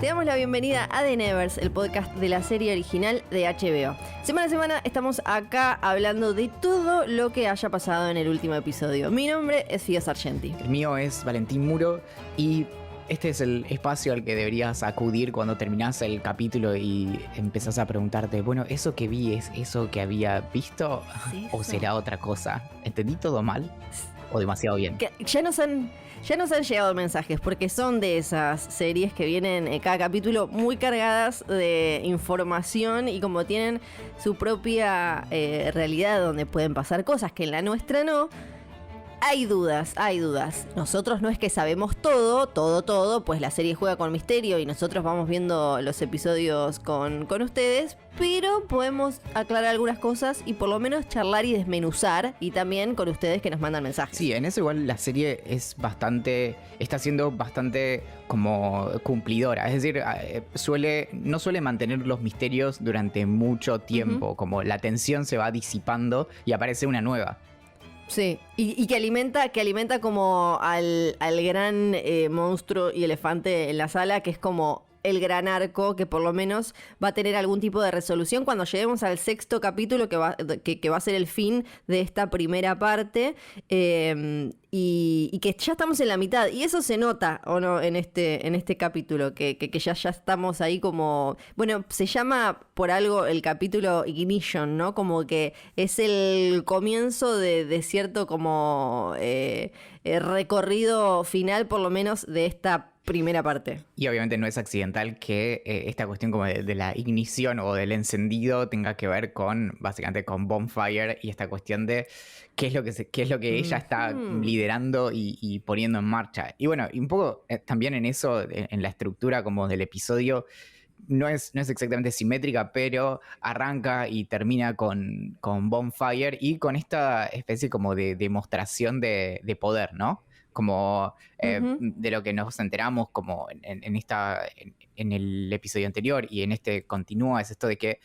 Te damos la bienvenida a The Nevers, el podcast de la serie original de HBO. Semana a semana estamos acá hablando de todo lo que haya pasado en el último episodio. Mi nombre es Fío Sargenti. El mío es Valentín Muro y este es el espacio al que deberías acudir cuando terminás el capítulo y empezás a preguntarte, bueno, ¿eso que vi es eso que había visto o será otra cosa? ¿Entendí todo mal o demasiado bien? Ya nos han llegado mensajes porque son de esas series que vienen cada capítulo muy cargadas de información y como tienen su propia realidad donde pueden pasar cosas que en la nuestra no. Hay dudas. Nosotros no es que sabemos todo, pues la serie juega con misterio y nosotros vamos viendo los episodios con ustedes, pero podemos aclarar algunas cosas y por lo menos charlar y desmenuzar, y también con ustedes que nos mandan mensajes. Sí, en eso igual la serie está siendo bastante como cumplidora, es decir, no suele mantener los misterios durante mucho tiempo, como la tensión se va disipando y aparece una nueva. Sí, y que alimenta como al gran monstruo y elefante en la sala, que es como el gran arco que por lo menos va a tener algún tipo de resolución cuando lleguemos al sexto capítulo que va a ser el fin de esta primera parte, y que ya estamos en la mitad y eso se nota o no en este capítulo que ya estamos ahí como, bueno, se llama por algo el capítulo Ignition, ¿no? Como que es el comienzo de cierto como recorrido final por lo menos de esta primera parte. Y obviamente no es accidental que esta cuestión como de la ignición o del encendido tenga que ver básicamente con Bonfire y esta cuestión de qué es lo que ella está liderando y poniendo en marcha. Y bueno, y un poco también en eso, en la estructura como del episodio, no es exactamente simétrica, pero arranca y termina con Bonfire y con esta especie como de demostración de poder, ¿no? Como de lo que nos enteramos como en el episodio anterior y en este continúa, es esto de que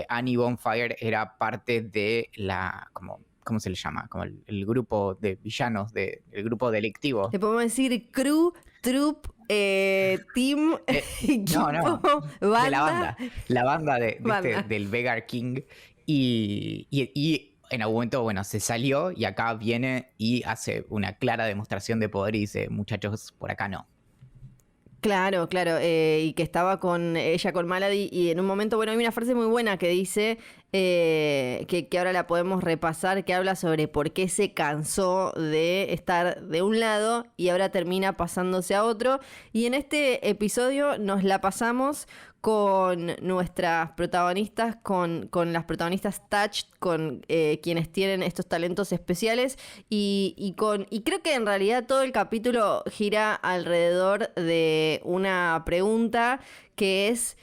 Annie Bonfire era parte de la, como, ¿cómo se le llama? Como el grupo de villanos, el grupo delictivo. Le podemos decir crew, troop, team, equipo, banda. De la banda del Vegar King y en algún momento, bueno, se salió y acá viene y hace una clara demostración de poder y dice, muchachos, por acá no. Claro, y que estaba con ella, con Malady, y en un momento, bueno, hay una frase muy buena que dice, que ahora la podemos repasar, que habla sobre por qué se cansó de estar de un lado y ahora termina pasándose a otro, y en este episodio nos la pasamos con nuestras protagonistas, con las protagonistas Touched, con quienes tienen estos talentos especiales y creo que en realidad todo el capítulo gira alrededor de una pregunta que es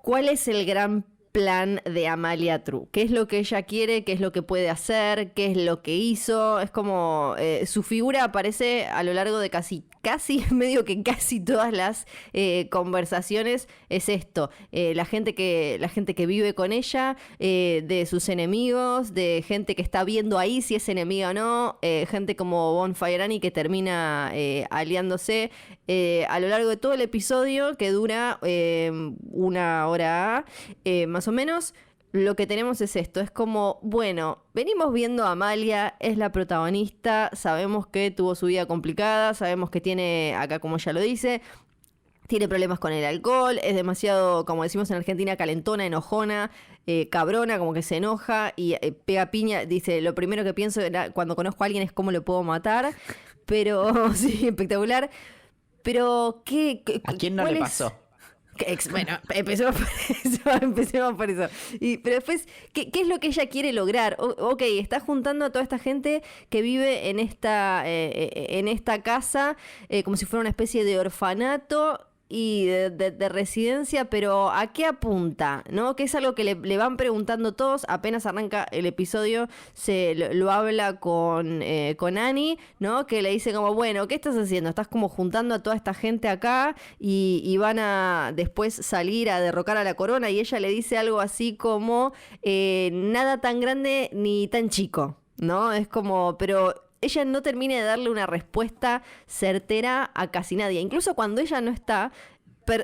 ¿cuál es el gran plan de Amalia True? ¿Qué es lo que ella quiere? ¿Qué es lo que puede hacer? ¿Qué es lo que hizo? Es como su figura aparece a lo largo de casi medio que casi todas las conversaciones. Es esto, la gente que vive con ella, de sus enemigos, de gente que está viendo ahí si es enemiga o no, gente como Bonfire Annie que termina aliándose a lo largo de todo el episodio, que dura 1 hora más o menos. Lo que tenemos es esto, es como, bueno, venimos viendo a Amalia, es la protagonista, sabemos que tuvo su vida complicada, sabemos que tiene, acá como ella lo dice, tiene problemas con el alcohol, es demasiado, como decimos en Argentina, calentona, enojona, cabrona, como que se enoja y pega piña. Dice, lo primero que pienso cuando conozco a alguien es cómo lo puedo matar, pero sí, espectacular. Pero, ¿a quién no le pasó? Bueno, empecemos por eso. Pero después, ¿qué es lo que ella quiere lograr? Ok, está juntando a toda esta gente que vive en esta casa, como si fuera una especie de orfanato y de residencia, pero ¿a qué apunta? ¿No? Que es algo que le van preguntando todos. Apenas arranca el episodio, lo habla con Annie, ¿no? Que le dice como, bueno, ¿qué estás haciendo? Estás como juntando a toda esta gente acá y van a después salir a derrocar a la corona, y ella le dice algo así como, nada tan grande ni tan chico, ¿no? Es como, pero ella no termina de darle una respuesta certera a casi nadie. Incluso cuando ella no está,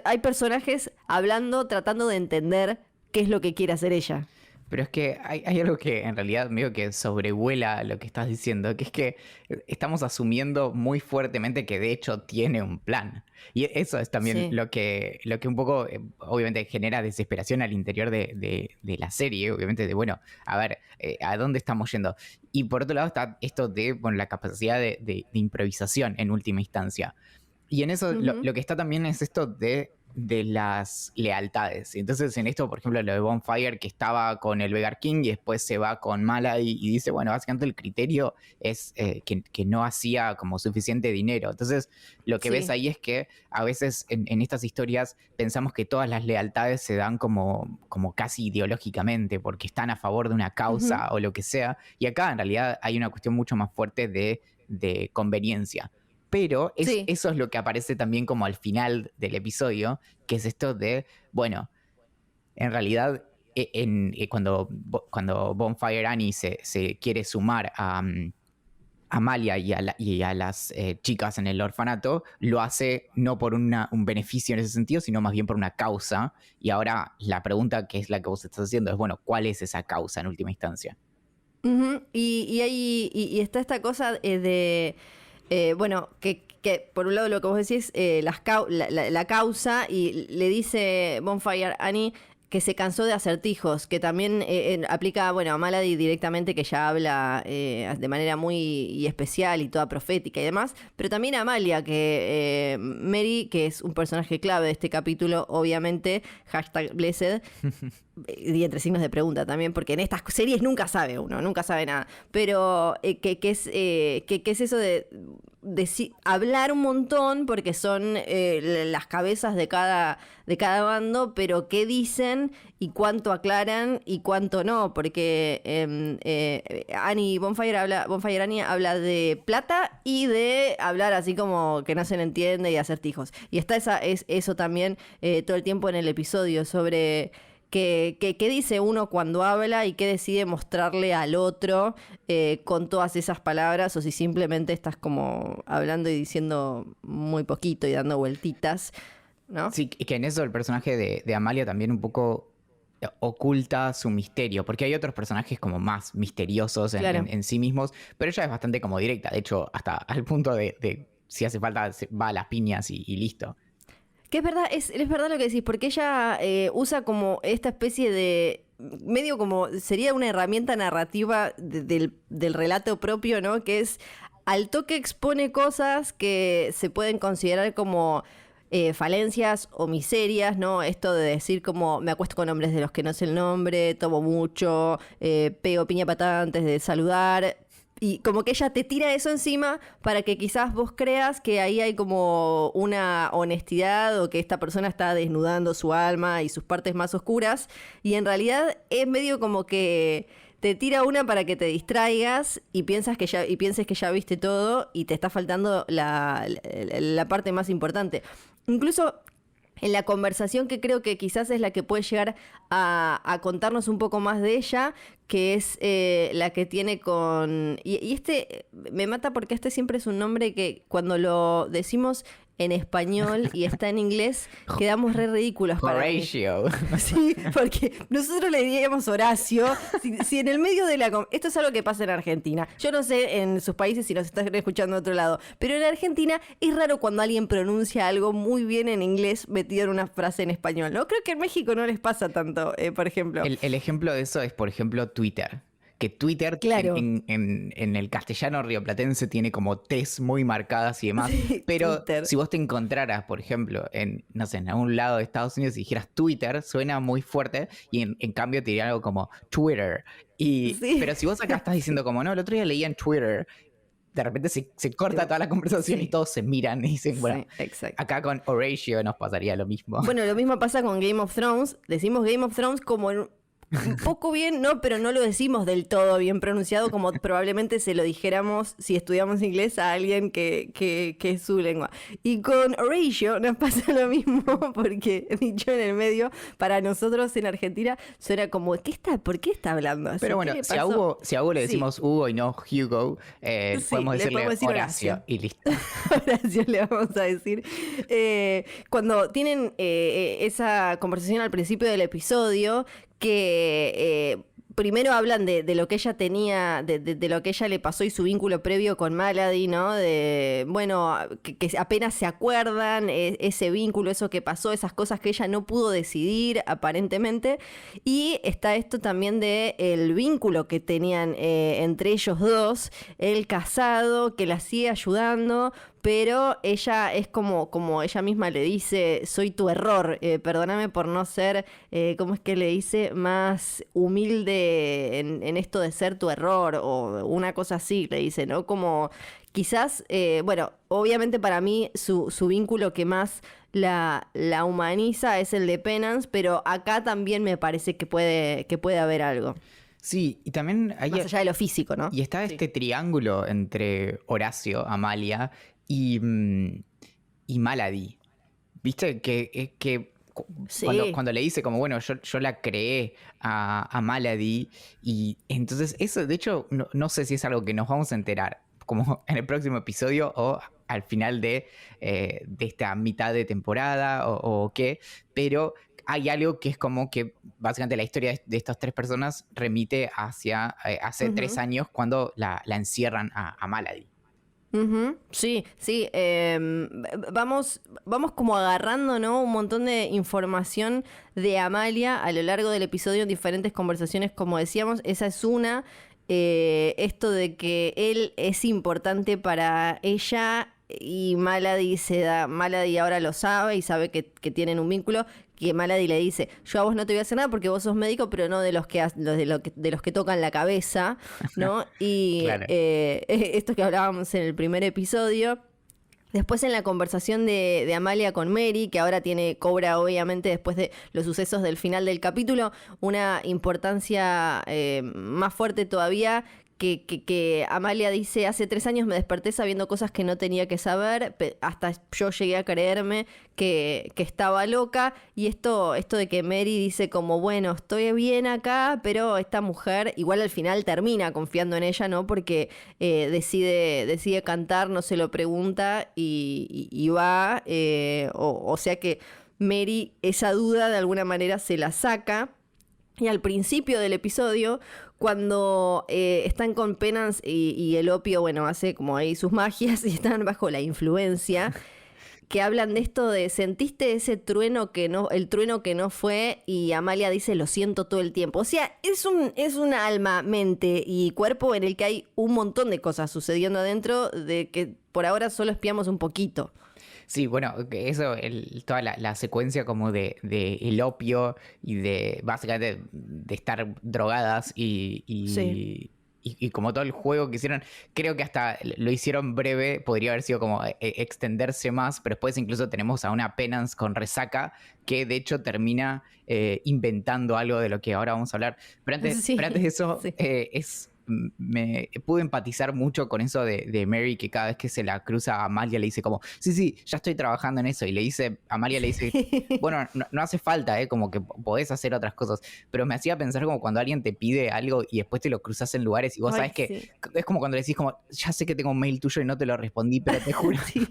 hay personajes hablando, tratando de entender qué es lo que quiere hacer ella. Pero es que hay algo que en realidad medio que sobrevuela lo que estás diciendo, que es que estamos asumiendo muy fuertemente que de hecho tiene un plan. Y eso es también lo que un poco, obviamente, genera desesperación al interior de la serie, obviamente, de, bueno, a ver, ¿a dónde estamos yendo? Y por otro lado está esto de, bueno, la capacidad de improvisación en última instancia. Y en eso lo que está también es esto de las lealtades. Entonces en esto, por ejemplo, lo de Bonfire, que estaba con el Vegar King y después se va con Malady y dice, bueno, básicamente el criterio es que no hacía como suficiente dinero. Entonces lo que ves ahí es que a veces en estas historias pensamos que todas las lealtades se dan como casi ideológicamente, porque están a favor de una causa o lo que sea. Y acá en realidad hay una cuestión mucho más fuerte de conveniencia. Pero eso es lo que aparece también como al final del episodio, que es esto de, bueno, en realidad cuando Bonfire Annie se quiere sumar a Amalia y a las chicas en el orfanato, lo hace no por un beneficio en ese sentido, sino más bien por una causa. Y ahora la pregunta, que es la que vos estás haciendo, es, bueno, ¿cuál es esa causa en última instancia? Y está esta cosa de... bueno, que por un lado lo que vos decís, la causa, y le dice Bonfire Annie que se cansó de acertijos, que también aplica, bueno, a Malady directamente, que ya habla de manera muy especial y toda profética y demás, pero también a Amalia, que Mary, que es un personaje clave de este capítulo, obviamente, #Blessed, y entre signos de pregunta también, porque en estas series nunca sabe uno, nunca sabe nada, pero ¿qué es eso de hablar un montón, porque son las cabezas de cada bando, pero qué dicen y cuánto aclaran y cuánto no? Porque Bonfire Annie habla de plata y de hablar así como que no se le entiende y acertijos. Y está eso también todo el tiempo en el episodio sobre... ¿Qué dice uno cuando habla y qué decide mostrarle al otro con todas esas palabras? O si simplemente estás como hablando y diciendo muy poquito y dando vueltitas, ¿no? Sí, que en eso el personaje de Amalia también un poco oculta su misterio, porque hay otros personajes como más misteriosos en sí mismos, pero ella es bastante como directa, de hecho, hasta al punto de si hace falta, va a las piñas y listo. Que es verdad lo que decís, porque ella usa como esta especie de... medio como sería una herramienta narrativa del relato propio, ¿no? Que es, al toque expone cosas que se pueden considerar como falencias o miserias, ¿no? Esto de decir como me acuesto con hombres de los que no sé el nombre, tomo mucho, pego piña patada antes de saludar... Y como que ella te tira eso encima para que quizás vos creas que ahí hay como una honestidad o que esta persona está desnudando su alma y sus partes más oscuras. Y en realidad es medio como que te tira una para que te distraigas y pienses que ya viste todo y te está faltando la parte más importante. Incluso... en la conversación que creo que quizás es la que puede llegar a contarnos un poco más de ella, que es la que tiene con... Y este me mata porque este siempre es un nombre que cuando lo decimos en español y está en inglés, quedamos re ridículos para mí. Horatio. Sí, porque nosotros le diríamos Horacio. Si en el medio de la... Esto es algo que pasa en Argentina. Yo no sé en sus países si nos están escuchando de otro lado, pero en Argentina es raro cuando alguien pronuncia algo muy bien en inglés metido en una frase en español, ¿no? Creo que en México no les pasa tanto, por ejemplo. El ejemplo de eso es, por ejemplo, Twitter. Que Twitter, claro, en el castellano rioplatense tiene como T's muy marcadas y demás, sí, pero Twitter. Si vos te encontraras, por ejemplo, no sé, en algún lado de Estados Unidos y dijeras Twitter, suena muy fuerte y en cambio te diría algo como Twitter. Sí. Pero si vos acá estás diciendo como, no, el otro día leía en Twitter, de repente se corta toda la conversación y todos se miran y dicen, bueno, acá con Horatio nos pasaría lo mismo. Bueno, lo mismo pasa con Game of Thrones. Decimos Game of Thrones como un poco bien, no, pero no lo decimos del todo bien pronunciado como probablemente se lo dijéramos si estudiamos inglés a alguien que es su lengua. Y con Horatio nos pasa lo mismo porque dicho en el medio, para nosotros en Argentina suena como, ¿por qué está hablando así? Pero bueno, si a Hugo le decimos Hugo y no Hugo, podemos decirle Horacio y listo. Horacio le vamos a decir. Cuando tienen esa conversación al principio del episodio, que primero hablan de lo que ella tenía, de lo que ella le pasó y su vínculo previo con Malady, ¿no? Bueno, que apenas se acuerdan ese vínculo, eso que pasó, esas cosas que ella no pudo decidir aparentemente. Y está esto también de el vínculo que tenían entre ellos dos, el casado que la sigue ayudando, pero ella es como ella misma le dice, soy tu error, perdóname por no ser, ¿cómo es que le dice? Más humilde en esto de ser tu error, o una cosa así, le dice, ¿no? Como quizás, bueno, obviamente para mí su vínculo que más la humaniza es el de Penance, pero acá también me parece que puede haber algo. Sí, y también hay, más allá de lo físico, ¿no? Y está este triángulo entre Horacio, Amalia y Malady. ¿Viste? Que sí. cuando le dice como, bueno, yo la creé a Malady, y entonces eso, de hecho, no sé si es algo que nos vamos a enterar como en el próximo episodio o al final de esta mitad de temporada o qué, pero hay algo que es como que básicamente la historia de estas tres personas remite hacia hace 3 años cuando la encierran a Malady. Sí. Vamos como agarrando, ¿no? Un montón de información de Amalia a lo largo del episodio en diferentes conversaciones, como decíamos. Esa es una. Esto de que él es importante para ella y Malady ahora lo sabe y sabe que tienen un vínculo, que Malady le dice, yo a vos no te voy a hacer nada porque vos sos médico, pero no de los que tocan la cabeza, ¿no? Y claro. Esto que hablábamos en el primer episodio. Después en la conversación de Amalia con Mary, que ahora cobra obviamente después de los sucesos del final del capítulo, una importancia más fuerte todavía, que Amalia dice, hace 3 años me desperté sabiendo cosas que no tenía que saber, hasta yo llegué a creerme que estaba loca, y esto de que Mary dice como, bueno, estoy bien acá, pero esta mujer igual al final termina confiando en ella, ¿no? Porque decide cantar, no se lo pregunta y va, o sea que Mary esa duda de alguna manera se la saca. Y al principio del episodio, cuando están con Penance y el opio, bueno, hace como ahí sus magias y están bajo la influencia, que hablan de esto de, ¿sentiste ese trueno el trueno que no fue? Y Amalia dice, lo siento todo el tiempo. O sea, es un alma, mente y cuerpo en el que hay un montón de cosas sucediendo adentro, de que por ahora solo espiamos un poquito. Sí, bueno, eso, toda la secuencia como de el opio y de básicamente de estar drogadas Sí. y como todo el juego que hicieron, creo que hasta lo hicieron breve, podría haber sido como extenderse más, pero después incluso tenemos a una Penance con resaca que de hecho termina inventando algo de lo que ahora vamos a hablar. Pero antes de eso, sí. Me pude empatizar mucho con eso de Mary, que cada vez que se la cruza a Amalia le dice como, sí, ya estoy trabajando en eso, y Amalia le dice, bueno, no hace falta, como que podés hacer otras cosas, pero me hacía pensar como cuando alguien te pide algo y después te lo cruzas en lugares y vos sabés que es como cuando le decís como, ya sé que tengo un mail tuyo y no te lo respondí, pero te juro. Sí.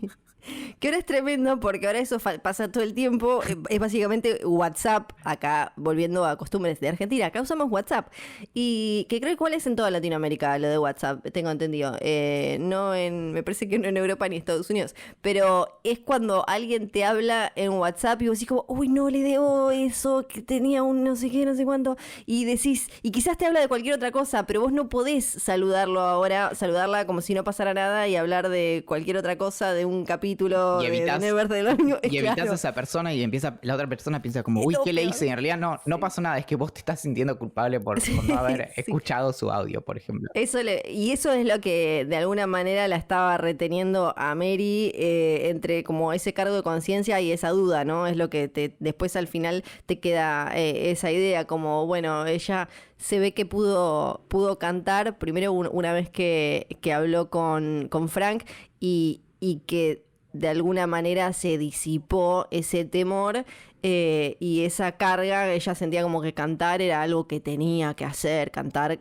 Que ahora es tremendo porque ahora eso pasa todo el tiempo, es básicamente WhatsApp, acá volviendo a costumbres de Argentina, acá usamos WhatsApp, y que creo que cuál es en toda Latinoamérica lo de WhatsApp, tengo entendido, me parece que no en Europa ni Estados Unidos, pero es cuando alguien te habla en WhatsApp y vos decís como, uy, no le debo eso, que tenía un no sé qué, no sé cuánto, y decís, y quizás te habla de cualquier otra cosa, pero vos no podés saludarla como si no pasara nada y hablar de cualquier otra cosa, de un capítulo y evitas, de Neverland. y evitas a esa persona y la otra persona piensa como, uy, ¿qué le hice? Y en realidad no pasó nada, es que vos te estás sintiendo culpable por no haber escuchado su audio, por ejemplo. Y eso es lo que de alguna manera la estaba reteniendo a Mary, entre como ese cargo de conciencia y esa duda, ¿no? Es lo que después al final te queda esa idea, como, bueno, ella se ve que pudo cantar primero una vez que habló con Frank y que de alguna manera se disipó ese temor. Y esa carga, ella sentía como que cantar era algo que tenía que hacer, cantar,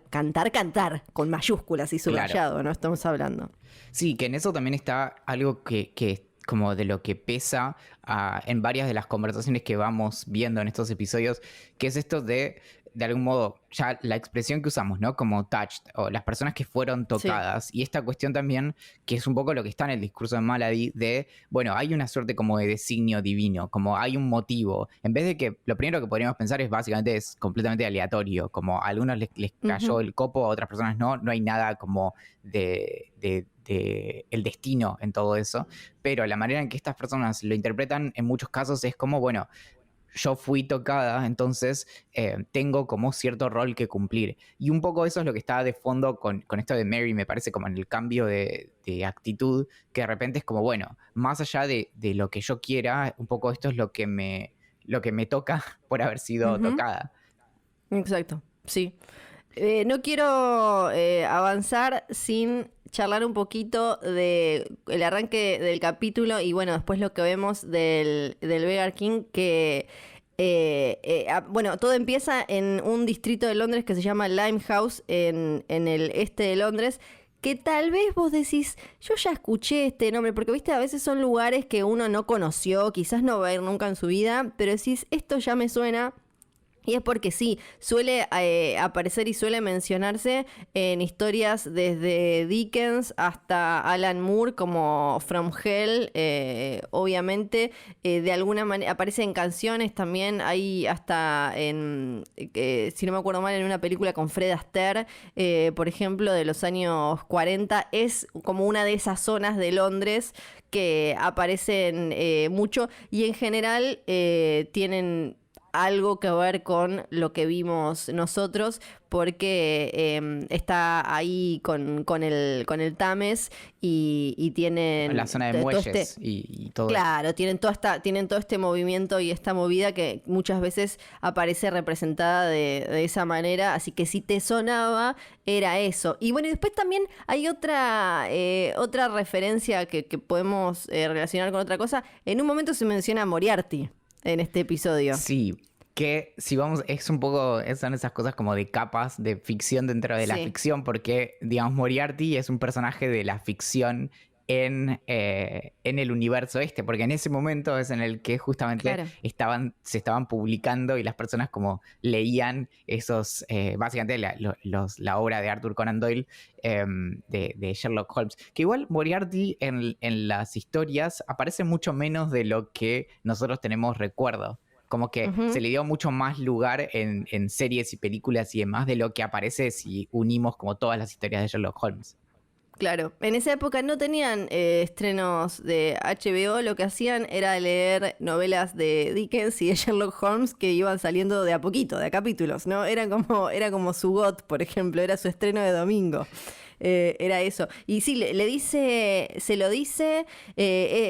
con mayúsculas y subrayado, claro. ¿No? Estamos hablando. Sí, que en eso también está algo que como de lo que pesa en varias de las conversaciones que vamos viendo en estos episodios, que es esto de algún modo, ya la expresión que usamos, ¿no? Como touched, o las personas que fueron tocadas. Sí. Y esta cuestión también, que es un poco lo que está en el discurso de Malady, de, bueno, hay una suerte como de designio divino, como hay un motivo. En vez de que, lo primero que podríamos pensar es básicamente es completamente aleatorio, como a algunos les cayó el copo, a otras personas no hay nada como de el destino en todo eso. Pero la manera en que estas personas lo interpretan en muchos casos es como, bueno, yo fui tocada, entonces tengo como cierto rol que cumplir. Y un poco eso es lo que está de fondo con esto de Mary, me parece, como en el cambio de actitud, que de repente es como, bueno, más allá de lo que yo quiera, un poco esto es lo que me toca por haber sido tocada. Exacto, sí. No quiero avanzar sin charlar un poquito de el arranque del capítulo y bueno, después lo que vemos del Beggar King, que bueno, todo empieza en un distrito de Londres que se llama Limehouse, en el este de Londres, que tal vez vos decís, yo ya escuché este nombre, porque viste, a veces son lugares que uno no conoció, quizás no va a ir nunca en su vida, pero decís, esto ya me suena. Y es porque sí, suele aparecer y suele mencionarse en historias desde Dickens hasta Alan Moore, como From Hell, obviamente. De alguna manera aparece en canciones también, hay hasta en, si no me acuerdo mal, en una película con Fred Astaire, por ejemplo, de los años 40. Es como una de esas zonas de Londres que aparecen mucho y en general tienen algo que ver con lo que vimos nosotros, porque está ahí con el Tames y tienen la zona de muelles y todo. Claro, tienen todo este movimiento y esta movida que muchas veces aparece representada de esa manera, así que si te sonaba era eso. Y bueno, y después también hay otra referencia que podemos relacionar con otra cosa. En un momento se menciona a Moriarty en este episodio. Sí, que si vamos, es un poco, son esas cosas como de capas de ficción dentro de la ficción, porque, digamos, Moriarty es un personaje de la ficción en el universo porque en ese momento es en el que justamente se estaban publicando y las personas como leían esos, básicamente la obra de Arthur Conan Doyle, de Sherlock Holmes, que igual Moriarty en las historias aparece mucho menos de lo que nosotros tenemos recuerdo. Como que se le dio mucho más lugar en series y películas y demás de lo que aparece si unimos como todas las historias de Sherlock Holmes. Claro, en esa época no tenían estrenos de HBO, lo que hacían era leer novelas de Dickens y de Sherlock Holmes que iban saliendo de a poquito, de a capítulos, ¿no? Era como su GOT, por ejemplo, era su estreno de domingo. Era eso. Y sí, se lo dice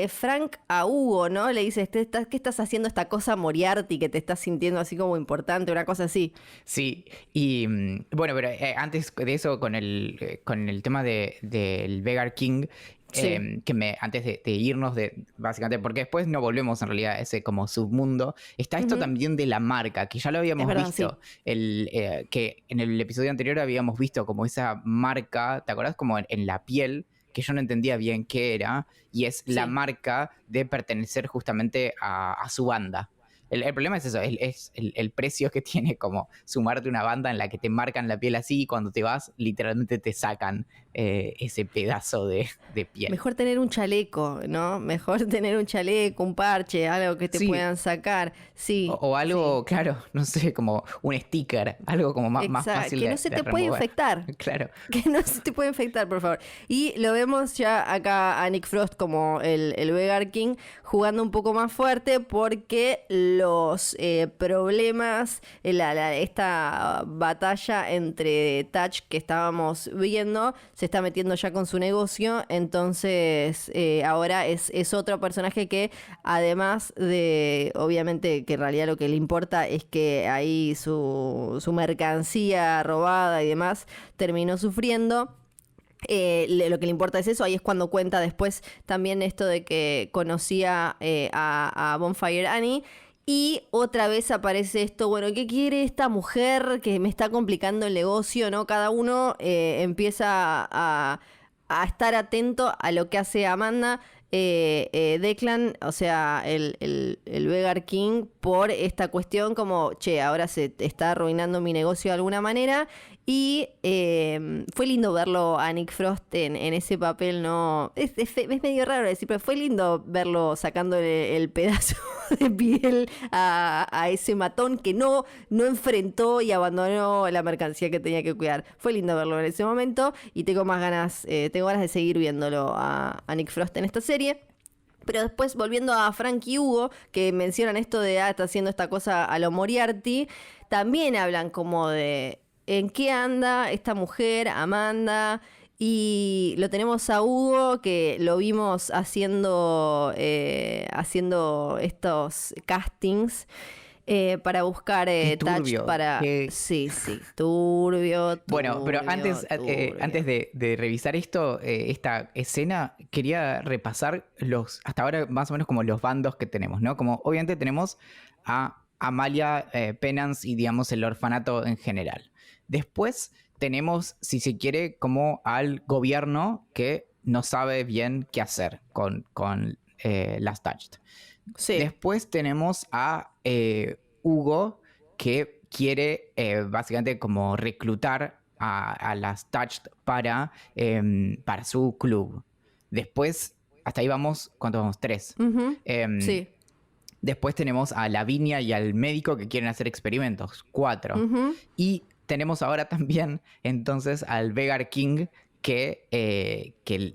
Frank a Hugo, ¿no? Le dice, ¿qué estás haciendo esta cosa Moriarty que te estás sintiendo así como importante? Una cosa así. Sí, y bueno, pero antes de eso, con el tema del Beggar King, que antes de irnos básicamente, porque después no volvemos en realidad a ese como submundo, está esto también de la marca, que ya lo habíamos visto, sí. Que en el episodio anterior habíamos visto como esa marca, ¿te acordás? Como en la piel, que yo no entendía bien qué era, y es la marca de pertenecer justamente a su banda. El problema es eso, es el precio que tiene como sumarte a una banda en la que te marcan la piel así y cuando te vas literalmente te sacan ese pedazo de piel. Mejor tener un chaleco, ¿no? Mejor tener un chaleco, un parche, algo que te puedan sacar. Sí. O algo, claro, no sé, como un sticker, algo como más fácil de que no se te puede infectar. Claro. Que no se te puede infectar, por favor. Y lo vemos ya acá a Nick Frost como el Beggar King jugando un poco más fuerte porque los problemas, esta batalla entre Touch que estábamos viendo, se está metiendo ya con su negocio, entonces ahora es otro personaje que además de, obviamente que en realidad lo que le importa es que ahí su mercancía robada y demás terminó sufriendo. Lo que le importa es eso. Ahí es cuando cuenta después también esto de que conocía a Bonfire Annie. Y otra vez aparece esto, bueno, ¿qué quiere esta mujer que me está complicando el negocio? ¿No? Cada uno empieza a estar atento a lo que hace Amanda. Declan, o sea, el Vegar King, por esta cuestión como, che, ahora se está arruinando mi negocio de alguna manera. Y fue lindo verlo a Nick Frost en ese papel, ¿no? Es medio raro decir, pero fue lindo verlo sacándole el pedazo de piel a ese matón que no enfrentó y abandonó la mercancía que tenía que cuidar. Fue lindo verlo en ese momento y tengo ganas de seguir viéndolo a Nick Frost en esta serie. Pero después, volviendo a Frank y Hugo, que mencionan esto de, está haciendo esta cosa a lo Moriarty, también hablan como de en qué anda esta mujer, Amanda, y lo tenemos a Hugo, que lo vimos haciendo estos castings para buscar Touch para... Sí, turbio. Bueno, pero antes de revisar esta escena, quería repasar hasta ahora más o menos como los bandos que tenemos, ¿no? Como obviamente tenemos a Amalia, Penance y digamos el orfanato en general. Después tenemos, si se quiere, como al gobierno que no sabe bien qué hacer con las Touched. Sí. Después tenemos a Hugo, que quiere básicamente como reclutar a las Touched para su club. Después, hasta ahí vamos, ¿cuántos vamos? 3. Uh-huh. Sí. Después tenemos a Lavinia y al médico que quieren hacer experimentos. 4. Uh-huh. Y tenemos ahora también entonces al Vegar King que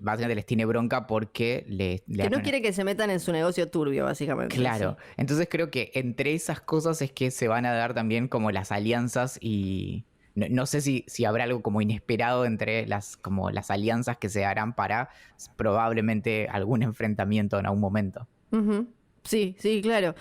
básicamente les tiene bronca porque que no quiere que se metan en su negocio turbio, básicamente. Claro. Sí. Entonces creo que entre esas cosas es que se van a dar también como las alianzas y no sé si habrá algo como inesperado entre las alianzas que se harán para probablemente algún enfrentamiento en algún momento. Uh-huh. Sí, claro.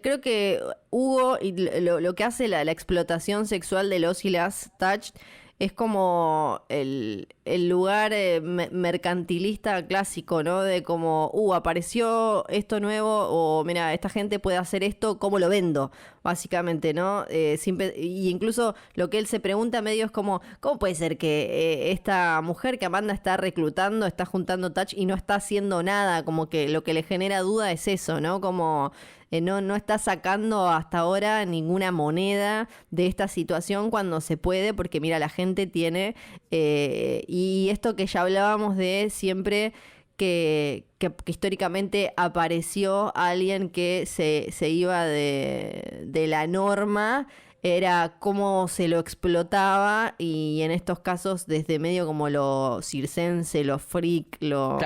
Creo que Hugo y lo que hace la explotación sexual de los y las Touched es como el lugar mercantilista clásico, ¿no? De como, apareció esto nuevo, o mira, esta gente puede hacer esto, ¿cómo lo vendo? Básicamente, ¿no? Y incluso lo que él se pregunta medio es como, ¿cómo puede ser que esta mujer que Amanda está reclutando, está juntando touch y no está haciendo nada? Como que lo que le genera duda es eso, ¿no? Como... No está sacando hasta ahora ninguna moneda de esta situación cuando se puede, porque mira, la gente tiene, y esto que ya hablábamos de siempre, que históricamente apareció alguien que se iba de la norma, era cómo se lo explotaba, y en estos casos desde medio como lo circense, lo freak, lo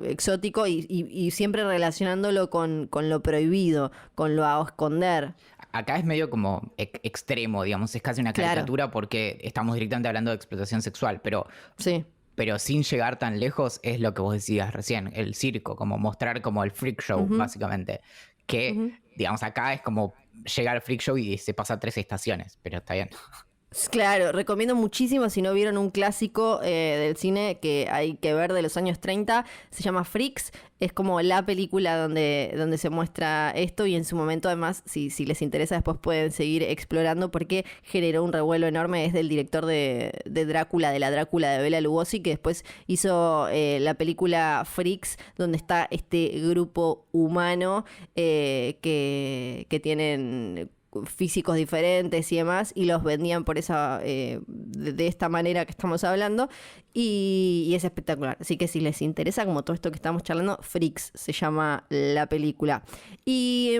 exótico, y siempre relacionándolo con lo prohibido, con lo a esconder. Acá es medio como extremo, digamos, es casi una caricatura porque estamos directamente hablando de explotación sexual, pero... Sí. Pero sin llegar tan lejos es lo que vos decías recién, el circo, como mostrar como el freak show, básicamente. Que, digamos, acá es como llegar al freak show y se pasa 3 estaciones, pero está bien. Claro, recomiendo muchísimo si no vieron un clásico del cine que hay que ver de los años 30, se llama Freaks, es como la película donde se muestra esto, y en su momento además, si les interesa, después pueden seguir explorando porque generó un revuelo enorme. Es del director de Drácula, de la Drácula de Bela Lugosi, que después hizo la película Freaks, donde está este grupo humano que tienen físicos diferentes y demás, y los vendían por esa de esta manera que estamos hablando, y es espectacular. Así que si les interesa, como todo esto que estamos charlando, Freaks se llama la película. Y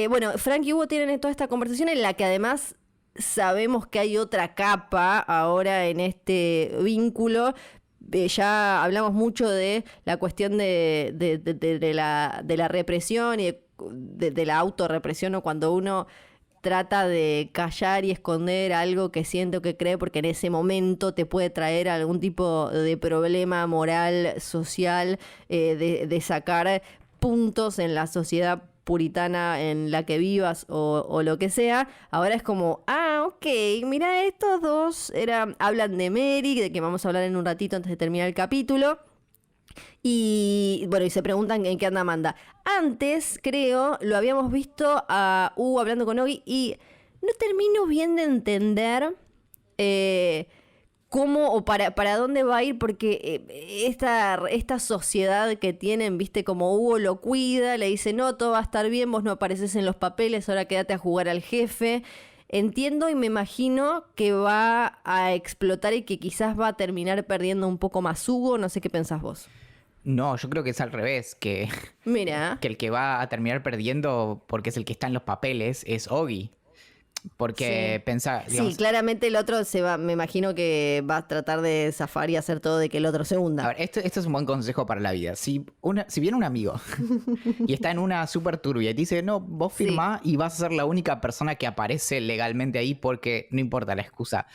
bueno, Frank y Hugo tienen toda esta conversación en la que además sabemos que hay otra capa ahora en este vínculo. Ya hablamos mucho de la cuestión de la represión y de de la autorrepresión, o cuando uno trata de callar y esconder algo que siente o que cree, porque en ese momento te puede traer algún tipo de problema moral, social, de sacar puntos en la sociedad puritana en la que vivas o lo que sea. Ahora es como, ok, mira, estos dos hablan de Merrick, de que vamos a hablar en un ratito antes de terminar el capítulo. Y bueno, y se preguntan en qué anda Amanda. Antes, creo, lo habíamos visto a Hugo hablando con Oggy, y no termino bien de entender cómo o para dónde va a ir, porque esta sociedad que tienen, viste, como Hugo lo cuida, le dice, no, todo va a estar bien, vos no apareces en los papeles, ahora quédate a jugar al jefe. Entiendo y me imagino que va a explotar y que quizás va a terminar perdiendo un poco más Hugo. No sé qué pensás vos. No, yo creo que es al revés, que, Mira. que el que va a terminar perdiendo porque es el que está en los papeles es Oggy. Porque Sí. pensá, digamos, Sí, claramente el otro me imagino que va a tratar de zafar y hacer todo de que el otro se hunda. a ver, esto es un buen consejo para la vida. Si viene un amigo y está en una super turbia y te dice, no, vos firmá y vas a ser la única persona que aparece legalmente ahí porque no importa la excusa,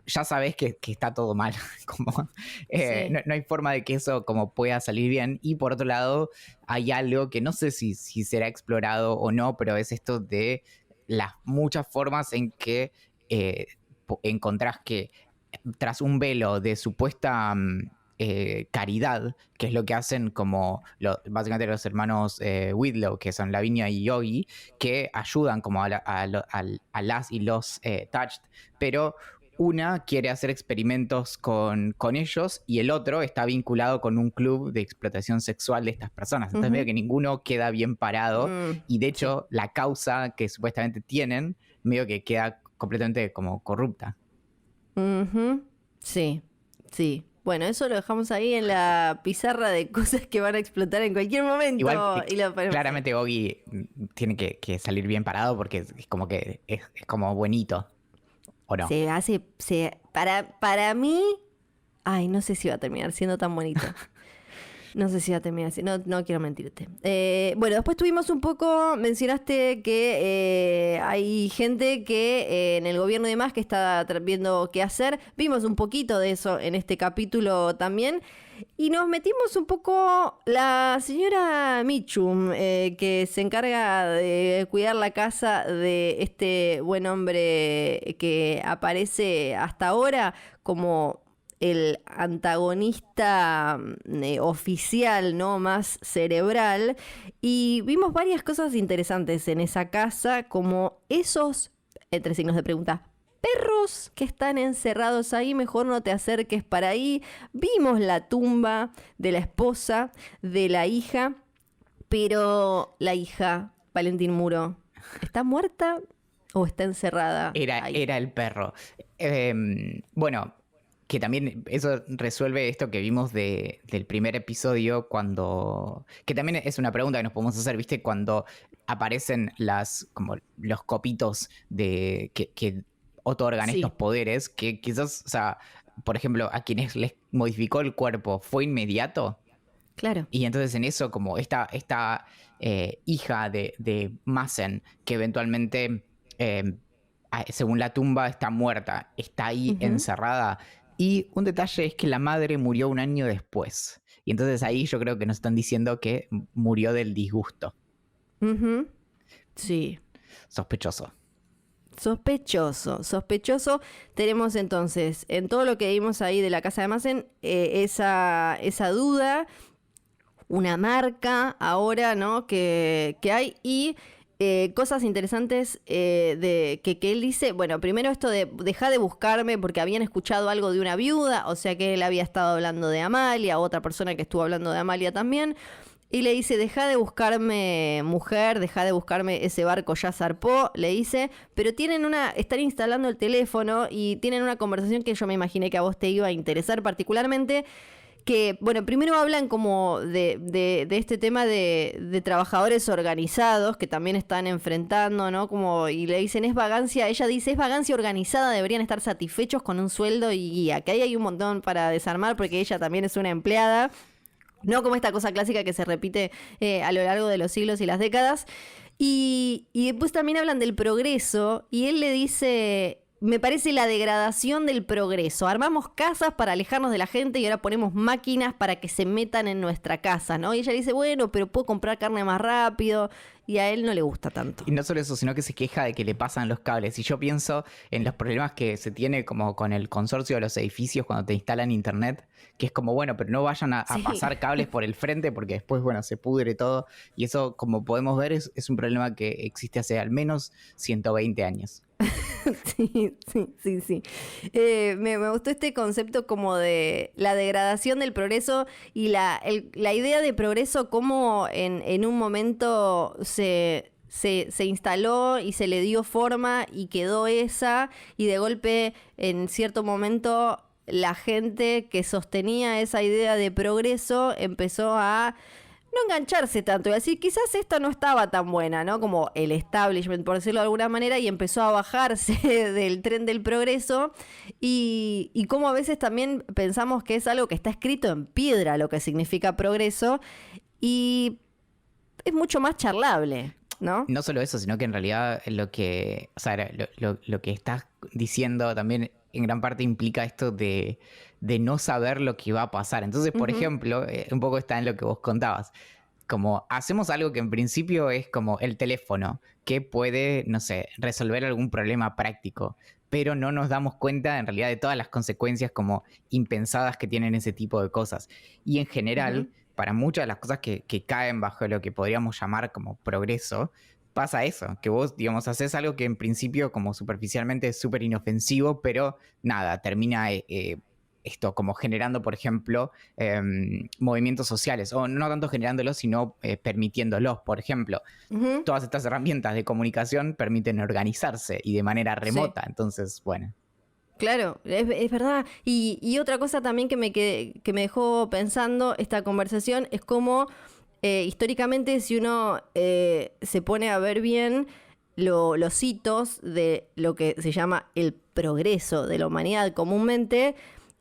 ya sabes que está todo mal. Como, no hay forma de que eso como pueda salir bien. Y por otro lado, hay algo que no sé si será explorado o no, pero es esto de las muchas formas en que encontrás que tras un velo de supuesta caridad, que es lo que hacen como básicamente los hermanos Whitlow, que son Lavinia y Oggy, que ayudan como a las y los Touched, pero una quiere hacer experimentos con ellos y el otro está vinculado con un club de explotación sexual de estas personas. Entonces medio que ninguno queda bien parado y de hecho la causa que supuestamente tienen medio que queda completamente como corrupta. Sí, sí. Bueno, eso lo dejamos ahí en la pizarra de cosas que van a explotar en cualquier momento. Igual, y claramente Oggy tiene que salir bien parado porque es como que es como buenito. ¿O no? Para mí, ay, no sé si va a terminar siendo tan bonito. No sé si va a terminar así, no quiero mentirte. Bueno, después tuvimos un poco, mencionaste que hay gente que en el gobierno y demás que está viendo qué hacer. Vimos un poquito de eso en este capítulo también. Y nos metimos un poco la señora Mitchum, que se encarga de cuidar la casa de este buen hombre que aparece hasta ahora como el antagonista oficial, ¿no? Más cerebral. Y vimos varias cosas interesantes en esa casa, como esos, entre signos de pregunta, perros que están encerrados ahí, mejor no te acerques para ahí. Vimos la tumba de la esposa, de la hija, pero la hija, Valentín Muro, ¿está muerta o está encerrada ahí? Era el perro. Bueno, que también eso resuelve esto que vimos del primer episodio que también es una pregunta que nos podemos hacer, ¿viste? Cuando aparecen como los copitos que otorgan estos poderes, que quizás, o sea, por ejemplo, a quienes les modificó el cuerpo, ¿fue inmediato? Claro. Y entonces en eso, como esta hija de Massen, que eventualmente, según la tumba, está muerta, está ahí encerrada. Y un detalle es que la madre murió un año después. Y entonces ahí yo creo que nos están diciendo que murió del disgusto. Sí. Sospechoso. Sospechoso. Tenemos entonces, en todo lo que vimos ahí de la casa de Massen, esa duda, una marca ahora, ¿no? Que hay y cosas interesantes que él dice. Bueno, primero esto de dejar de buscarme porque habían escuchado algo de una viuda, o sea que él había estado hablando de Amalia, otra persona que estuvo hablando de Amalia también. Y le dice, deja de buscarme mujer, deja de buscarme ese barco ya zarpó, le dice, pero están instalando el teléfono y tienen una conversación que yo me imaginé que a vos te iba a interesar particularmente, que, bueno, primero hablan como de este tema de trabajadores organizados que también están enfrentando, ¿no? Como, y le dicen, es vagancia, ella dice, es vagancia organizada, deberían estar satisfechos con un sueldo y guía, que ahí hay un montón para desarmar porque ella también es una empleada. No como esta cosa clásica que se repite a lo largo de los siglos y las décadas. Y después también hablan del progreso y él le dice, me parece la degradación del progreso. Armamos casas para alejarnos de la gente y ahora ponemos máquinas para que se metan en nuestra casa, ¿no? Y ella dice, bueno, pero puedo comprar carne más rápido. Y a él no le gusta tanto. Y no solo eso, sino que se queja de que le pasan los cables. Y yo pienso en los problemas que se tiene como con el consorcio de los edificios cuando te instalan internet, que es como, bueno, pero no vayan a pasar cables por el frente porque después, bueno, se pudre todo. Y eso, como podemos ver, es un problema que existe hace al menos 120 años. Sí. Me gustó este concepto como de la degradación del progreso y la idea de progreso como en un momento se instaló y se le dio forma y quedó esa, y de golpe en cierto momento la gente que sostenía esa idea de progreso empezó a no engancharse tanto y decir, quizás esta no estaba tan buena, ¿no? Como el establishment, por decirlo de alguna manera, y empezó a bajarse del tren del progreso y como a veces también pensamos que es algo que está escrito en piedra lo que significa progreso y es mucho más charlable, ¿no? No solo eso, sino que en realidad lo que estás diciendo también en gran parte implica esto de no saber lo que va a pasar. Entonces, por ejemplo, un poco está en lo que vos contabas. Como hacemos algo que en principio es como el teléfono, que puede, no sé, resolver algún problema práctico, pero no nos damos cuenta en realidad de todas las consecuencias como impensadas que tienen ese tipo de cosas. Y en general, para muchas de las cosas que caen bajo lo que podríamos llamar como progreso, pasa eso, que vos, digamos, haces algo que en principio como superficialmente es súper inofensivo, pero nada, termina esto como generando, por ejemplo, movimientos sociales, o no tanto generándolos, sino permitiéndolos. Por ejemplo, todas estas herramientas de comunicación permiten organizarse y de manera remota, entonces, bueno. Claro, es verdad. Y otra cosa también que me dejó pensando esta conversación es cómo históricamente si uno se pone a ver bien los hitos de lo que se llama el progreso de la humanidad comúnmente,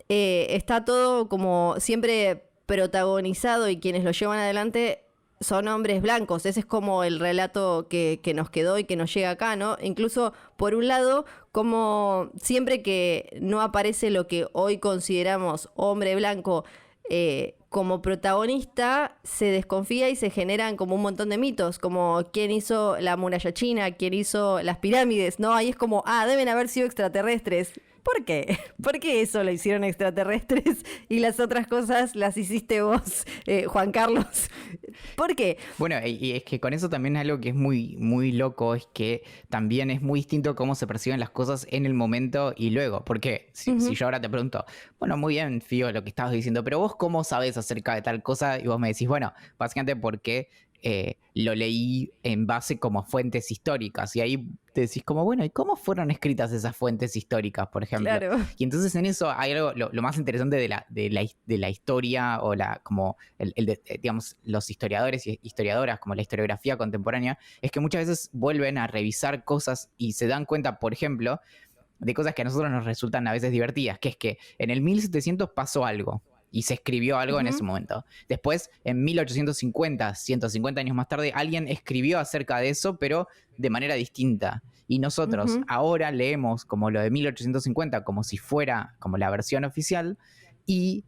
está todo como siempre protagonizado y quienes lo llevan adelante son hombres blancos. Ese es como el relato que nos quedó y que nos llega acá, ¿no? Incluso, por un lado, como siempre que no aparece lo que hoy consideramos hombre blanco como protagonista, se desconfía y se generan como un montón de mitos, como quién hizo la muralla china, quién hizo las pirámides, ¿no? Ahí es como, deben haber sido extraterrestres. ¿Por qué? ¿Por qué eso lo hicieron extraterrestres y las otras cosas las hiciste vos, Juan Carlos? ¿Por qué? Bueno, y es que con eso también algo que es muy, muy loco es que también es muy distinto cómo se perciben las cosas en el momento y luego. Porque si yo ahora te pregunto, bueno, muy bien, Fío, lo que estabas diciendo, pero vos cómo sabés acerca de tal cosa y vos me decís, bueno, básicamente porque lo leí en base como fuentes históricas y ahí te decís como, bueno, ¿y cómo fueron escritas esas fuentes históricas, por ejemplo? Claro. Y entonces en eso hay algo, lo más interesante de la historia o como digamos, los historiadores y historiadoras, como la historiografía contemporánea, es que muchas veces vuelven a revisar cosas y se dan cuenta, por ejemplo, de cosas que a nosotros nos resultan a veces divertidas, que es que en el 1700 pasó algo y se escribió algo en ese momento. Después, en 1850, 150 años más tarde, alguien escribió acerca de eso, pero de manera distinta. Y nosotros ahora leemos como lo de 1850 como si fuera como la versión oficial y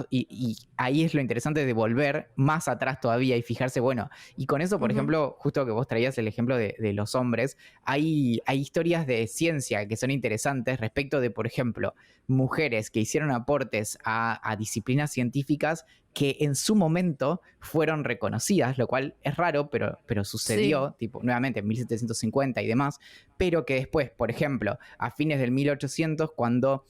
y ahí es lo interesante de volver más atrás todavía y fijarse, bueno, y con eso, por ejemplo, justo que vos traías el ejemplo de los hombres, hay historias de ciencia que son interesantes respecto de, por ejemplo, mujeres que hicieron aportes a disciplinas científicas que en su momento fueron reconocidas, lo cual es raro, pero sucedió, tipo, nuevamente en 1750 y demás, pero que después, por ejemplo, a fines del 1800, cuando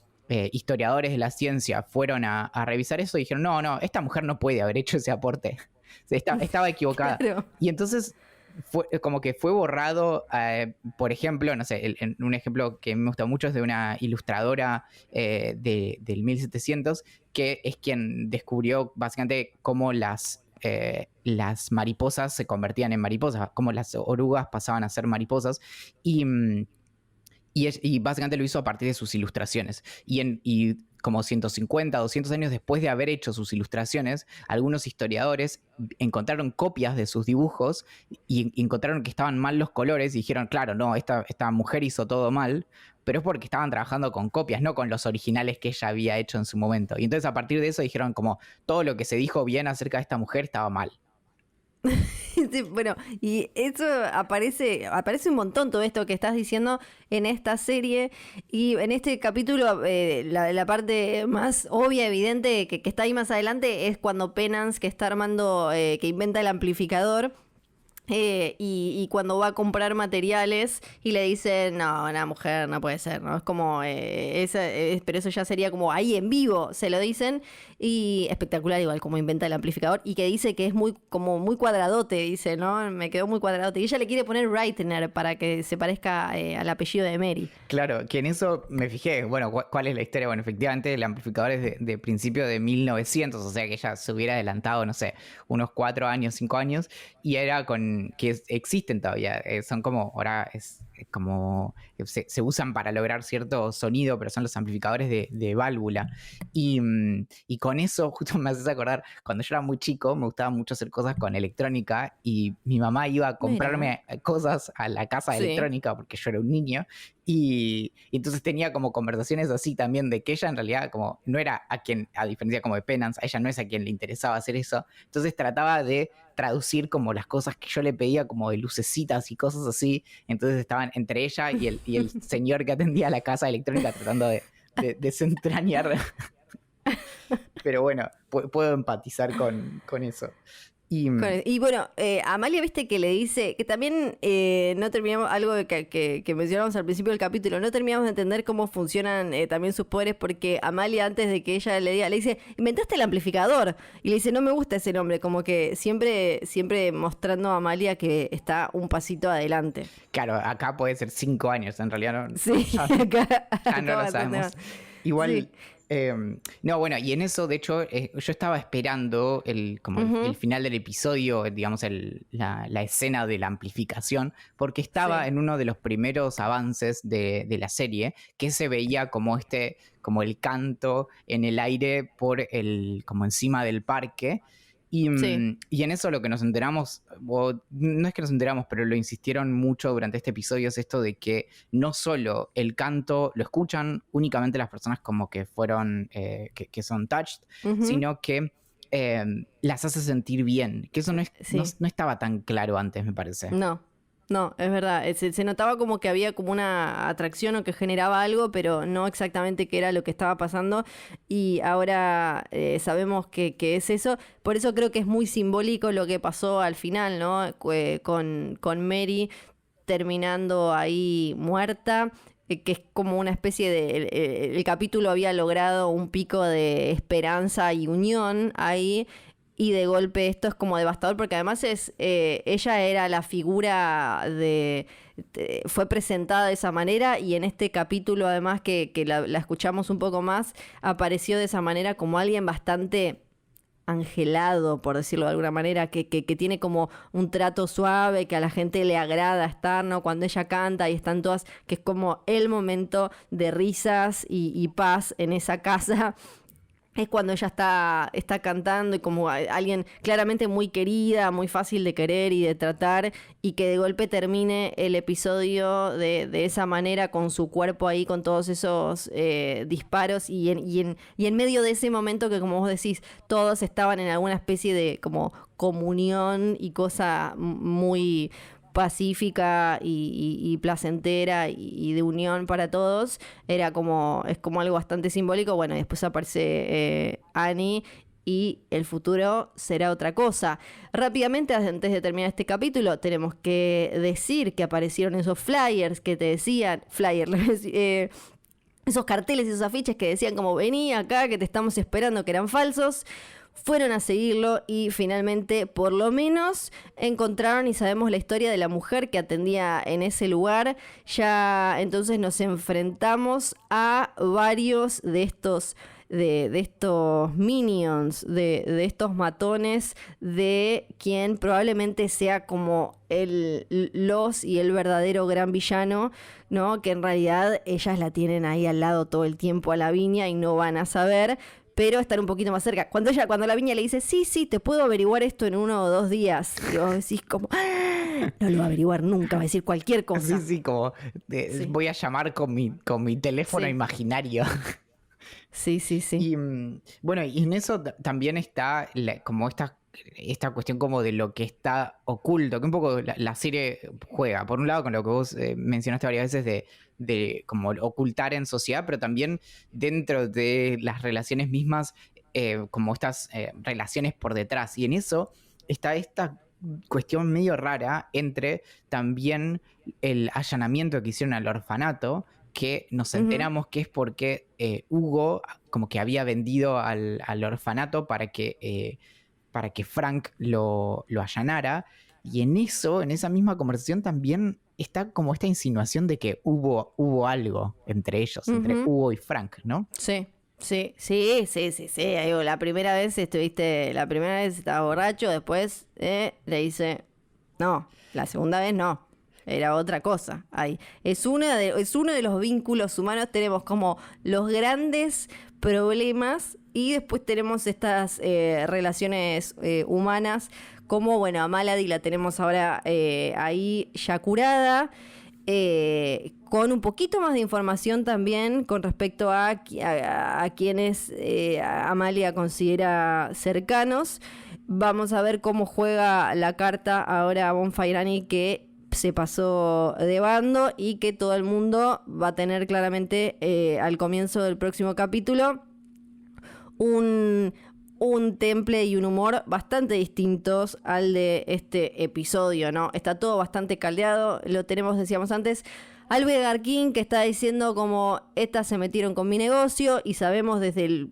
historiadores de la ciencia fueron a revisar eso y dijeron, no, esta mujer no puede haber hecho ese aporte. Estaba equivocada. Claro. Y entonces como que fue borrado, por ejemplo, no sé, un ejemplo que me gusta mucho es de una ilustradora del 1700, que es quien descubrió básicamente cómo las mariposas se convertían en mariposas, cómo las orugas pasaban a ser mariposas. Y básicamente lo hizo a partir de sus ilustraciones. Y como 150, 200 años después de haber hecho sus ilustraciones, algunos historiadores encontraron copias de sus dibujos y encontraron que estaban mal los colores y dijeron, claro, no, esta mujer hizo todo mal, pero es porque estaban trabajando con copias, no con los originales que ella había hecho en su momento. Y entonces a partir de eso dijeron como todo lo que se dijo bien acerca de esta mujer estaba mal. Sí, bueno, y eso aparece un montón todo esto que estás diciendo en esta serie y en este capítulo la parte más obvia, evidente que está ahí más adelante es cuando Penance, que está armando, que inventa el amplificador. Y cuando va a comprar materiales y le dicen, no, una mujer no puede ser, ¿no? Es como, pero eso ya sería como ahí en vivo, se lo dicen. Y espectacular igual como inventa el amplificador y que dice que es como muy cuadradote, dice, ¿no? Me quedó muy cuadradote. Y ella le quiere poner Reitner para que se parezca al apellido de Mary. Claro, que en eso me fijé. Bueno, ¿cuál es la historia? Bueno, efectivamente el amplificador es de principio de 1900, o sea que ella se hubiera adelantado, no sé, unos 4 años, 5 años, y era que existen todavía, son como, ahora es como, se usan para lograr cierto sonido, pero son los amplificadores de válvula. Y con eso justo me haces acordar, cuando yo era muy chico me gustaba mucho hacer cosas con electrónica y mi mamá iba a comprarme cosas a la casa de electrónica porque yo era un niño. Y entonces tenía como conversaciones así también de que ella en realidad como no era a diferencia como de Penance, a ella no es a quien le interesaba hacer eso. Entonces trataba de traducir como las cosas que yo le pedía como de lucecitas y cosas así. Entonces estaban entre ella y el señor que atendía la casa electrónica tratando de desentrañar. Pero bueno, puedo empatizar con eso. Y bueno, Amalia, viste que le dice, que también no terminamos, algo que mencionamos al principio del capítulo, no terminamos de entender cómo funcionan también sus poderes, porque Amalia, antes de que ella le diga, le dice, inventaste el amplificador, y le dice, no me gusta ese nombre, como que siempre mostrando a Amalia que está un pasito adelante. Claro, acá puede ser 5 años, en realidad no, sí, acá no lo sabemos. Igual... Sí. No, bueno, y en eso, de hecho, yo estaba esperando el final del episodio, digamos, la escena de la amplificación, porque estaba en uno de los primeros avances de la serie, que se veía como el canto en el aire como encima del parque. Y en eso lo que nos enteramos, no es que nos enteramos, pero lo insistieron mucho durante este episodio, es esto de que no solo el canto lo escuchan únicamente las personas como que fueron, que son touched, sino que las hace sentir bien, que eso no estaba tan claro antes, me parece. No, es verdad. Se notaba como que había como una atracción o que generaba algo, pero no exactamente qué era lo que estaba pasando. Y ahora sabemos que es eso. Por eso creo que es muy simbólico lo que pasó al final, ¿no? Con Mary terminando ahí muerta. Que es como una especie de... El capítulo había logrado un pico de esperanza y unión ahí. Y de golpe esto es como devastador porque además ella era la figura fue presentada de esa manera y en este capítulo además que la escuchamos un poco más, apareció de esa manera como alguien bastante angelado, por decirlo de alguna manera, que tiene como un trato suave, que a la gente le agrada estar, ¿no? Cuando ella canta y están todas, que es como el momento de risas y paz en esa casa. Es cuando ella está cantando y como alguien claramente muy querida, muy fácil de querer y de tratar, y que de golpe termine el episodio de esa manera con su cuerpo ahí, con todos esos disparos y en medio de ese momento que, como vos decís, todos estaban en alguna especie de como comunión y cosa muy pacífica y placentera y de unión para todos, es como algo bastante simbólico. Bueno, y después aparece Annie y el futuro será otra cosa. Rápidamente, antes de terminar este capítulo, tenemos que decir que aparecieron esos flyers que te decían, esos carteles y esos afiches que decían como vení acá que te estamos esperando, que eran falsos. Fueron a seguirlo y finalmente por lo menos encontraron y sabemos la historia de la mujer que atendía en ese lugar. Ya entonces nos enfrentamos a varios de estos de estos minions, de estos matones, de quien probablemente sea como y el verdadero gran villano, ¿no? Que en realidad ellas la tienen ahí al lado todo el tiempo a Lavinia y no van a saber, pero estar un poquito más cerca. Cuando Lavinia le dice, sí, te puedo averiguar esto en 1 o 2 días, y vos decís como, no lo va a averiguar nunca, va a decir cualquier cosa. Sí, como voy a llamar con mi teléfono imaginario. Sí. Y bueno, y en eso también está como esta cuestión como de lo que está oculto, que un poco la serie juega, por un lado con lo que vos mencionaste varias veces de como ocultar en sociedad, pero también dentro de las relaciones mismas, como estas relaciones por detrás. Y en eso está esta cuestión medio rara entre también el allanamiento que hicieron al orfanato, que nos enteramos que es porque Hugo como que había vendido al orfanato para que Frank lo allanara, y en esa misma conversación también está como esta insinuación de que hubo algo entre ellos, entre Hugo y Frank, ¿no? Sí. Digo, la primera vez estaba borracho, después le dice, no, la segunda vez no. Era otra cosa. Ahí. Es uno de los vínculos humanos. Tenemos como los grandes problemas y después tenemos estas relaciones humanas. Como, bueno, a Malady la tenemos ahora ahí ya curada. Con un poquito más de información también con respecto a quienes Amalia considera cercanos. Vamos a ver cómo juega la carta ahora Bonfire Annie, que se pasó de bando y que todo el mundo va a tener claramente al comienzo del próximo capítulo un temple y un humor bastante distintos al de este episodio, ¿no? Está todo bastante caldeado, lo tenemos, decíamos antes, al Veigar King, que está diciendo como estas se metieron con mi negocio y sabemos desde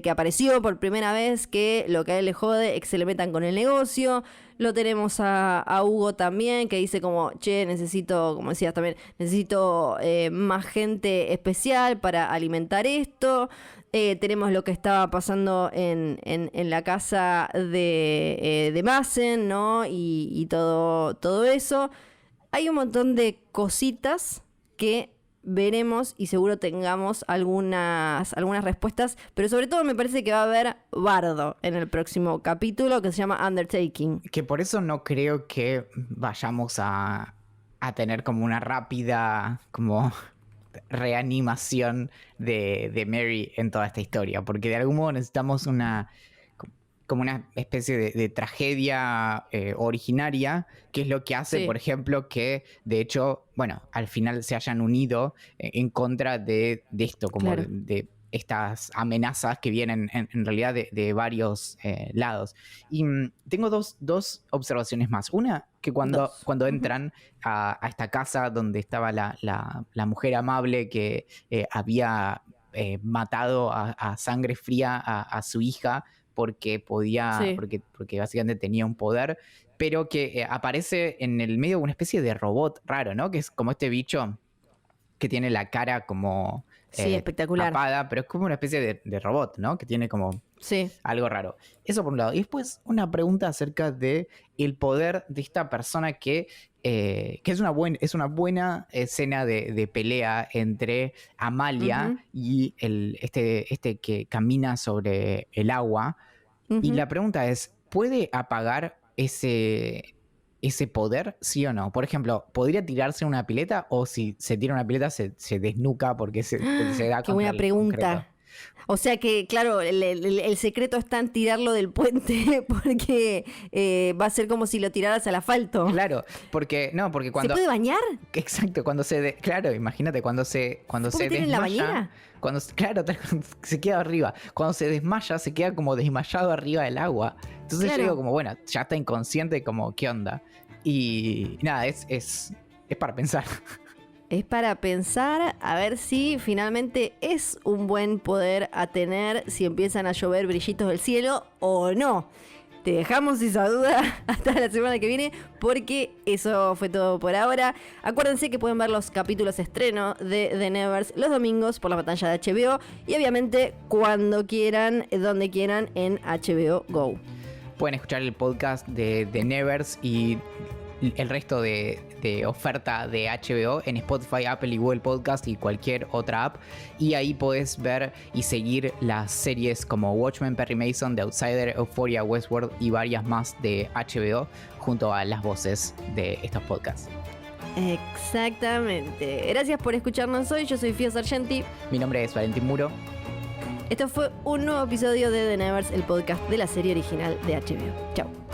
que apareció por primera vez que lo que a él le jode es que se le metan con el negocio. Lo tenemos a Hugo también, que dice como, necesito, como decías también, necesito más gente especial para alimentar esto. Tenemos lo que estaba pasando en la casa de Massen, ¿no? Y todo eso. Hay un montón de cositas que veremos y seguro tengamos algunas respuestas, pero sobre todo me parece que va a haber bardo en el próximo capítulo, que se llama Undertaking. Que por eso no creo que vayamos a tener como una rápida como reanimación de Mary en toda esta historia, porque de algún modo necesitamos como una especie de tragedia originaria, que es lo que hace, por ejemplo, que de hecho, bueno, al final se hayan unido en contra de esto, como de estas amenazas que vienen en realidad de varios lados. Y tengo dos observaciones más. Una, que cuando entran a esta casa donde estaba la mujer amable que había matado a sangre fría a su hija, porque porque básicamente tenía un poder, pero que aparece en el medio una especie de robot raro, ¿no? Que es como este bicho que tiene la cara como espectacular, tapada, pero es como una especie de robot, ¿no? Que tiene como algo raro. Eso por un lado. Y después una pregunta acerca de el poder de esta persona que es una buena escena de pelea entre Amalia y este que camina sobre el agua. Y la pregunta es, ¿puede apagar ese poder, sí o no? Por ejemplo, ¿podría tirarse una pileta, o si se tira una pileta se desnuca porque se da Qué buena pregunta. Concreto? O sea que, claro, el secreto está en tirarlo del puente, porque va a ser como si lo tiraras al asfalto. Claro, porque cuando... ¿Se puede bañar? Exacto, claro, imagínate, cuando se desmaya... en la bañera? Claro, se queda arriba. Cuando se desmaya, se queda como desmayado arriba del agua. Entonces yo digo como, bueno, ya está inconsciente, como, ¿qué onda? Y nada, es para pensar. Es para pensar a ver si finalmente es un buen poder a tener si empiezan a llover brillitos del cielo o no. te dejamos esa duda hasta la semana que viene, porque eso fue todo por ahora. Acuérdense que pueden ver los capítulos estreno de The Nevers los domingos por la pantalla de HBO y obviamente cuando quieran, donde quieran en HBO Go. Pueden escuchar el podcast de The Nevers y el resto de oferta de HBO en Spotify, Apple y Google Podcast y cualquier otra app. Y ahí podés ver y seguir las series como Watchmen, Perry Mason, The Outsider, Euphoria, Westworld y varias más de HBO junto a las voces de estos podcasts. Exactamente. Gracias por escucharnos hoy. Yo soy Fío Sargenti. Mi nombre es Valentín Muro. Esto fue un nuevo episodio de The Nevers, el podcast de la serie original de HBO. Chao.